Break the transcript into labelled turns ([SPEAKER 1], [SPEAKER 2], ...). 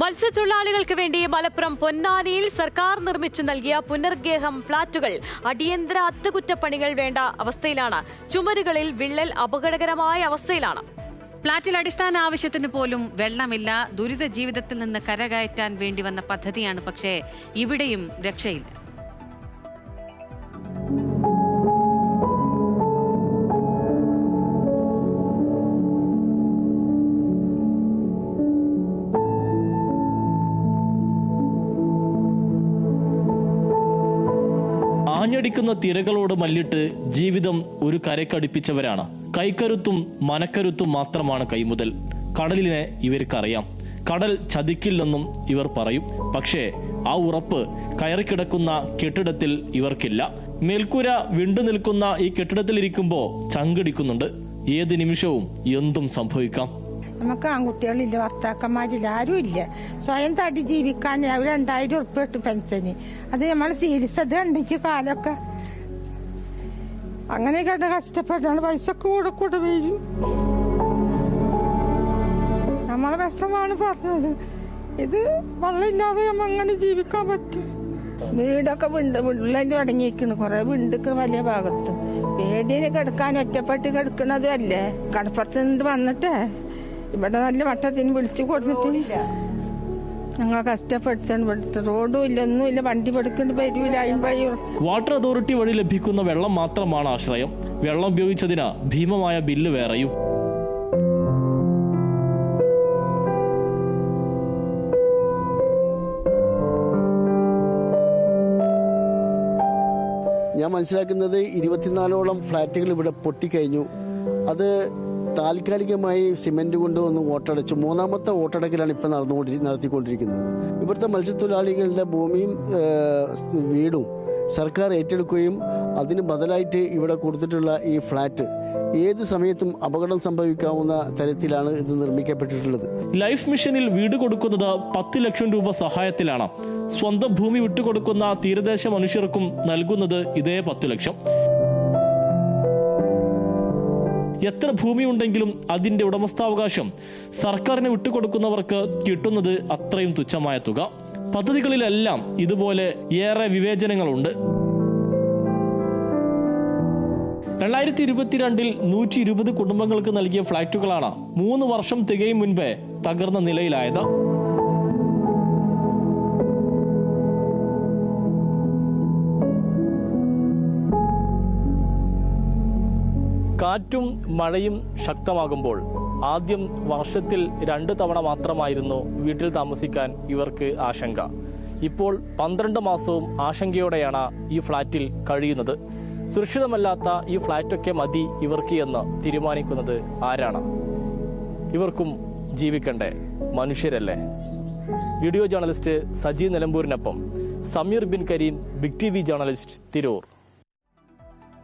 [SPEAKER 1] മത്സ്യത്തൊഴിലാളികൾക്ക് വേണ്ടി മലപ്പുറം പൊന്നാനിയിൽ സർക്കാർ നിർമ്മിച്ചു നൽകിയ പുനർഗേഹം ഫ്ളാറ്റുകൾ അടിയന്തര അറ്റകുറ്റപ്പണികൾ വേണ്ട അവസ്ഥയിലാണ്. ചുമരുകളിൽ വിള്ളൽ അപകടകരമായ അവസ്ഥയിലാണ്.
[SPEAKER 2] ഫ്ളാറ്റിൽ അടിസ്ഥാന ആവശ്യത്തിന് പോലും വെള്ളമില്ല. ദുരിത ജീവിതത്തിൽ നിന്ന് കരകയറ്റാൻ വേണ്ടി വന്ന പദ്ധതിയാണ്. പക്ഷേ ഇവിടെയും രക്ഷയില്ല.
[SPEAKER 3] ആഞ്ഞടിക്കുന്ന തിരകളോട് മല്ലിട്ട് ജീവിതം ഒരു കരക്കടുപ്പിച്ചവരാണ്. കൈക്കരുത്തും മനക്കരുത്തും മാത്രമാണ് കൈമുതൽ. കടലിനെ ഇവർക്കറിയാം. കടൽ ചതിക്കില്ലെന്നും ഇവർ പറയും. പക്ഷേ ആ ഉറപ്പ് കയറിക്കിടക്കുന്ന കെട്ടിടത്തിൽ ഇവർക്കില്ല. മേൽക്കൂര വിണ്ടു നിൽക്കുന്ന ഈ കെട്ടിടത്തിലിരിക്കുമ്പോൾ ചങ്കിടിക്കുന്നുണ്ട്. ഏത് നിമിഷവും എന്തും സംഭവിക്കാം.
[SPEAKER 4] നമുക്ക് ആൺകുട്ടികളില്ല, ഭർത്താക്കന്മാരില്ല, ആരും ഇല്ല. സ്വയം തടി ജീവിക്കാൻ 2000 ഉറുപ്പിക കിട്ടും പെൻഷന്. അത് നമ്മൾ സീരിയസ് അത് കണ്ടിച്ച് കാലൊക്കെ അങ്ങനെയൊക്കെ കഷ്ടപ്പെട്ടാണ്. പൈസ കൂടെ വീഴും. നമ്മളെ വിഷമാണ് പറഞ്ഞത്. ഇത് വെള്ളമില്ലാതെ നമ്മൾ അങ്ങനെ ജീവിക്കാൻ പറ്റും. വീടൊക്കെ വിള്ളൽ തുടങ്ങിയിരിക്കുന്നു. കുറെ വീണ്ടൊക്കെ വലിയ ഭാഗത്ത് പേടിയെ കിടക്കാൻ ഒറ്റപ്പെട്ട് കിടക്കണതും അല്ലേ. കടപ്പുറത്ത് നിന്ന് വന്നിട്ടേ ഇവിടെ നല്ല വട്ടത്തിന് വിളിച്ചു കൊടുത്തിട്ടില്ല. ഞങ്ങൾ കഷ്ടപ്പെടുത്താൻ റോഡും ഇല്ല, ഒന്നുമില്ല. വണ്ടി പെടുക്കേണ്ട വരൂല.
[SPEAKER 3] വാട്ടർ അതോറിറ്റി വഴി ലഭിക്കുന്ന വെള്ളം മാത്രമാണ് ആശ്രയം. വെള്ളം ഉപയോഗിച്ചതിന് ഭീമമായ ബില്ല് വേറെയും.
[SPEAKER 5] ഞാൻ മനസ്സിലാക്കുന്നത് 24ഓളം ഫ്ളാറ്റുകൾ ഇവിടെ പൊട്ടിക്കഴിഞ്ഞു. അത് താൽക്കാലികമായി സിമെന്റ് കൊണ്ടുവന്ന് വോട്ടടച്ചു. 3ാമത്തെ വോട്ടടക്കലാണ് ഇപ്പം നടത്തിക്കൊണ്ടിരിക്കുന്നത്. ഇവിടുത്തെ മത്സ്യത്തൊഴിലാളികളുടെ ഭൂമിയും വീടും സർക്കാർ ഏറ്റെടുക്കുകയും അതിന് ബദലായിട്ട് ഇവിടെ കൊടുത്തിട്ടുള്ള ഈ ഫ്ളാറ്റ് ഏത് സമയത്തും അപകടം സംഭവിക്കാവുന്ന തരത്തിലാണ് ഇത് നിർമ്മിക്കപ്പെട്ടിട്ടുള്ളത്.
[SPEAKER 3] ലൈഫ് മിഷനിൽ വീട് കൊടുക്കുന്നത് 10 ലക്ഷം രൂപ സഹായത്തിലാണ്. സ്വന്തം ഭൂമി വിട്ടുകൊടുക്കുന്ന തീരദേശ മനുഷ്യർക്കും നൽകുന്നത് ഇതേ 10 ലക്ഷം. എത്ര ഭൂമിയുണ്ടെങ്കിലും അതിന്റെ ഉടമസ്ഥാവകാശം സർക്കാരിന് വിട്ടുകൊടുക്കുന്നവർക്ക് കിട്ടുന്നത് അത്രയും തുച്ഛമായ തുക. പദ്ധതികളിലെല്ലാം ഇതുപോലെ ഏറെ വിവേചനങ്ങളുണ്ട്. 2022 120 കുടുംബങ്ങൾക്ക് നൽകിയ ഫ്ളാറ്റുകളാണ് 3 വർഷം തികയും മുൻപേ തകർന്ന നിലയിലായത്. കാറ്റും മഴയും ശക്തമാകുമ്പോൾ ആദ്യം വർഷത്തിൽ 2 തവണ മാത്രമായിരുന്നു വീട്ടിൽ താമസിക്കാൻ ഇവർക്ക് ആശങ്ക. ഇപ്പോൾ 12 മാസവും ആശങ്കയോടെയാണ് ഈ ഫ്ളാറ്റിൽ കഴിയുന്നത്. സുരക്ഷിതമല്ലാത്ത ഈ ഫ്ളാറ്റൊക്കെ മതി ഇവർക്ക് എന്ന് തീരുമാനിക്കുന്നത് ആരാണ്? ഇവർക്കും ജീവിക്കണ്ടേ? മനുഷ്യരല്ലേ? വീഡിയോ ജേർണലിസ്റ്റ് സജി നിലമ്പൂരിനൊപ്പം Sameer Bin Kareem, big TV journalist, Tirur.